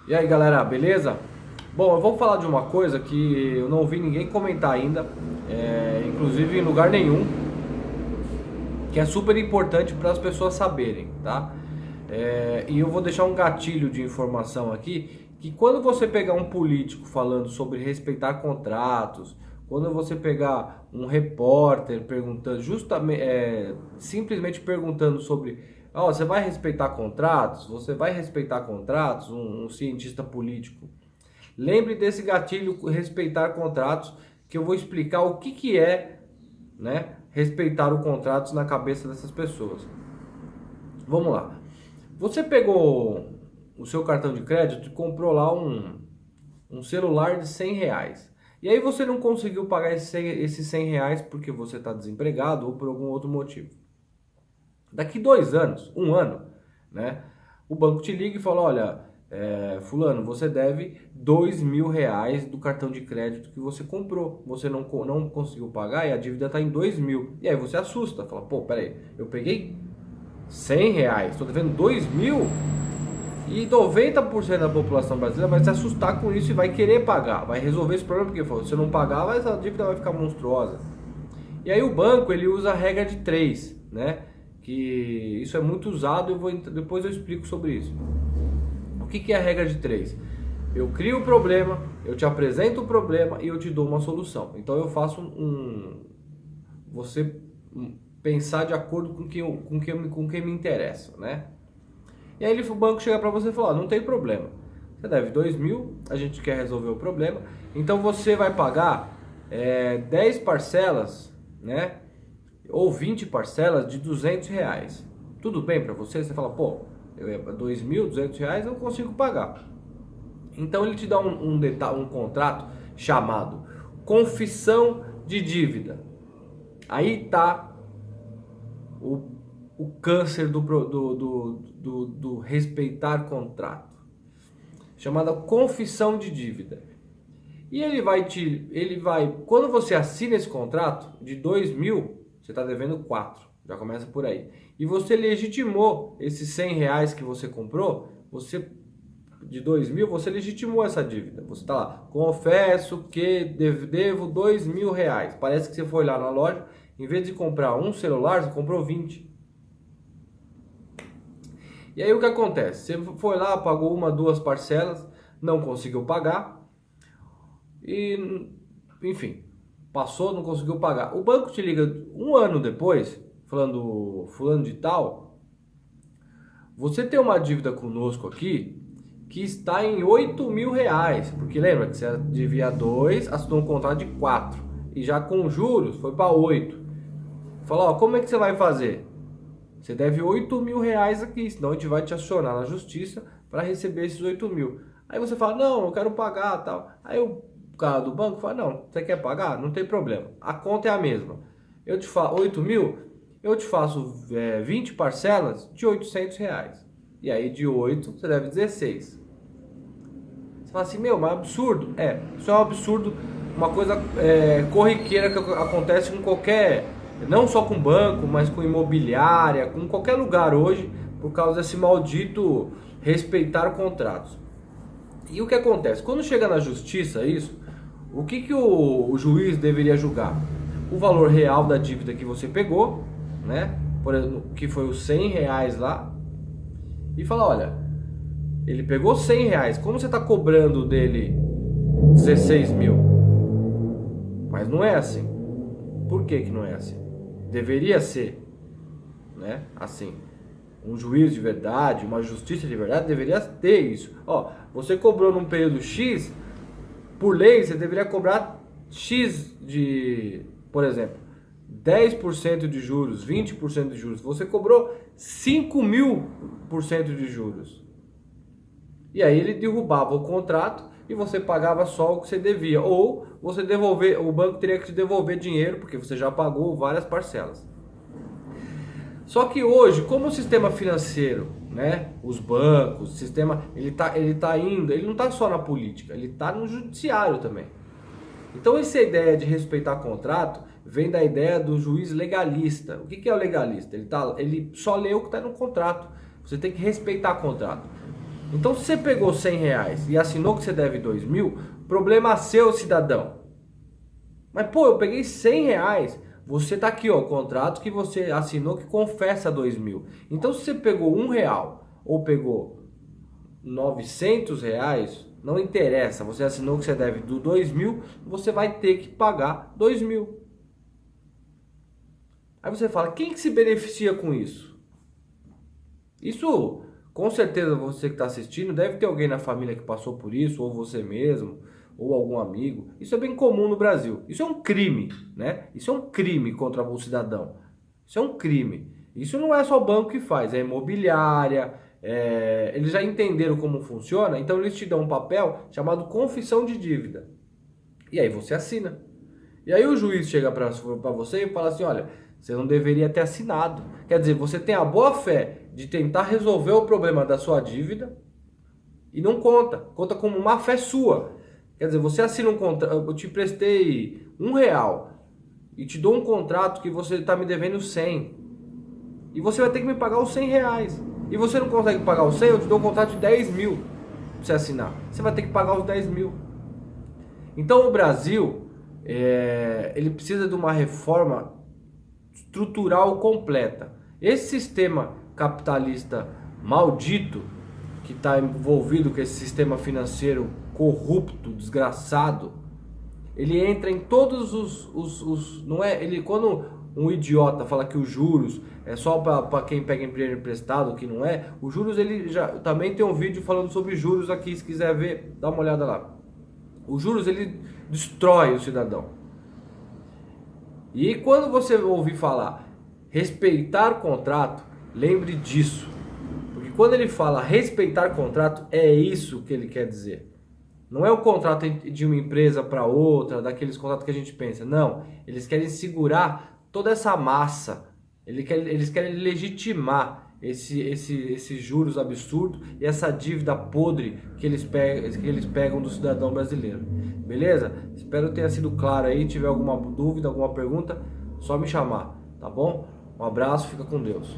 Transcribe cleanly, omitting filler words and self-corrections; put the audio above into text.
E aí galera, beleza? Bom, eu vou falar de uma coisa que eu não ouvi ninguém comentar ainda, inclusive em lugar nenhum, que é super importante para as pessoas saberem, tá? E eu vou deixar um gatilho de informação aqui, que quando você pegar um político falando sobre respeitar contratos, quando você pegar um repórter perguntando, simplesmente perguntando sobre, ó, você vai respeitar contratos? Você vai respeitar contratos? Um cientista político. Lembre desse gatilho respeitar contratos, que eu vou explicar o que é, né, respeitar o contrato na cabeça dessas pessoas. Vamos lá. Você pegou o seu cartão de crédito e comprou lá um celular de 100 reais. E aí você não conseguiu pagar esses 100 reais porque você está desempregado ou por algum outro motivo. Daqui 2 anos, um ano, né? O banco te liga e fala, olha, fulano, você deve 2.000 reais do cartão de crédito que você comprou. Você não conseguiu pagar e a dívida está em 2.000. E aí você assusta, fala, pô, peraí, eu peguei 100 reais, estou devendo 2.000? E 90% da população brasileira vai se assustar com isso e vai querer pagar, vai resolver esse problema, porque se você não pagar, essa dívida vai ficar monstruosa. E aí o banco, ele usa a regra de 3, né? Que isso é muito usado, depois eu explico sobre isso. O que é a regra de 3? Eu crio o problema, eu te apresento o problema e eu te dou uma solução. Então eu faço você pensar de acordo com quem me interessa, né? E aí o banco chega para você e fala, não tem problema, você deve 2.000, a gente quer resolver o problema, então você vai pagar 10 parcelas, né? Ou 20 parcelas de 200 reais. Tudo bem para você? Você fala, pô, 2.200 reais eu consigo pagar. Então ele te dá um contrato chamado confissão de dívida. Aí tá o câncer do respeitar contrato, chamada confissão de dívida. E quando você assina esse contrato de 2.000, você está devendo 4, já começa por aí. E você legitimou esses 100 reais que você comprou, de 2.000, você legitimou essa dívida. Você está lá, confesso que devo 2.000 reais. Parece que você foi lá na loja, em vez de comprar um celular, você comprou 20. E aí o que acontece? Você foi lá, pagou 2 parcelas, não conseguiu pagar e, enfim, passou, não conseguiu pagar. O banco te liga um ano depois, falando, fulano de tal, você tem uma dívida conosco aqui que está em 8.000 reais, porque lembra que você devia 2, assinou um contrato de 4 e já com juros foi para 8. Falou, ó, como é que você vai fazer? Você deve 8.000 reais aqui, senão a gente vai te acionar na justiça para receber esses 8.000. Aí você fala, não, eu quero pagar tal. Aí o cara do banco fala, não, você quer pagar? Não tem problema, a conta é a mesma. Eu te faço 8.000, eu te faço 20 parcelas de 800 reais. E aí de 8 você deve 16. Você fala assim, meu, mas é absurdo. Isso é um absurdo, uma coisa corriqueira que acontece com qualquer... Não só com banco, mas com imobiliária, com qualquer lugar hoje, por causa desse maldito respeitar contratos. E o que acontece? Quando chega na justiça isso, o que o juiz deveria julgar? O valor real da dívida que você pegou, né? Por exemplo, que foi os 100 reais lá, e falar, olha, ele pegou 100 reais, como você está cobrando dele 16.000? Mas não é assim. Por que não é assim? Deveria ser, né? Assim, um juiz de verdade, uma justiça de verdade deveria ter isso. Ó, você cobrou num período X, por lei você deveria cobrar X de, por exemplo, 10% de juros, 20% de juros. Você cobrou 5.000% de juros. E aí ele derrubava o contrato e você pagava só o que você devia, ou o banco teria que te devolver dinheiro porque você já pagou várias parcelas. Só que hoje, como o sistema financeiro, né, os bancos, o sistema, ele não está só na política, ele está no judiciário também. Então essa ideia de respeitar contrato vem da ideia do juiz legalista. O que é o legalista? Ele só lê o que está no contrato. Você tem que respeitar o contrato. Então se você pegou R$100 e assinou que você deve 2.000, problema seu, cidadão. Mas pô, eu peguei R$100. Você tá aqui, ó, o contrato que você assinou que confessa 2.000. Então se você pegou R$1 ou pegou R$900, não interessa. Você assinou que você deve do 2.000, você vai ter que pagar 2.000. Aí você fala, quem que se beneficia com isso? Isso, com certeza você que está assistindo, deve ter alguém na família que passou por isso, ou você mesmo, ou algum amigo. Isso é bem comum no Brasil. Isso é um crime, né? Isso é um crime contra o cidadão. Isso é um crime. Isso não é só o banco que faz, é imobiliária, eles já entenderam como funciona, então eles te dão um papel chamado confissão de dívida. E aí você assina. E aí o juiz chega para você e fala assim, olha, você não deveria ter assinado. Quer dizer, você tem a boa fé de tentar resolver o problema da sua dívida e não conta. Conta como má fé sua. Quer dizer, você assina um contrato, eu te prestei R$1 e te dou um contrato que você está me devendo 100. E você vai ter que me pagar os R$100. E você não consegue pagar os 100, eu te dou um contrato de 10.000 para você assinar. Você vai ter que pagar os 10.000. Então o Brasil, ele precisa de uma reforma estrutural completa. Esse sistema capitalista maldito que está envolvido com esse sistema financeiro corrupto, desgraçado, ele entra em todos os não é, ele quando um idiota fala que os juros é só para quem pega dinheiro emprestado, que não é, os juros, ele já também tem um vídeo falando sobre juros aqui, se quiser ver, dá uma olhada lá. Os juros, ele destrói o cidadão. E quando você ouvir falar respeitar contrato, lembre disso. Porque quando ele fala respeitar contrato, é isso que ele quer dizer. Não é o contrato de uma empresa para outra, daqueles contratos que a gente pensa. Não, eles querem segurar toda essa massa. Eles querem legitimar esses juros absurdos e essa dívida podre que eles pegam do cidadão brasileiro. Beleza? Espero que tenha sido claro aí. Se tiver alguma dúvida, alguma pergunta, só me chamar, tá bom? Um abraço, fica com Deus.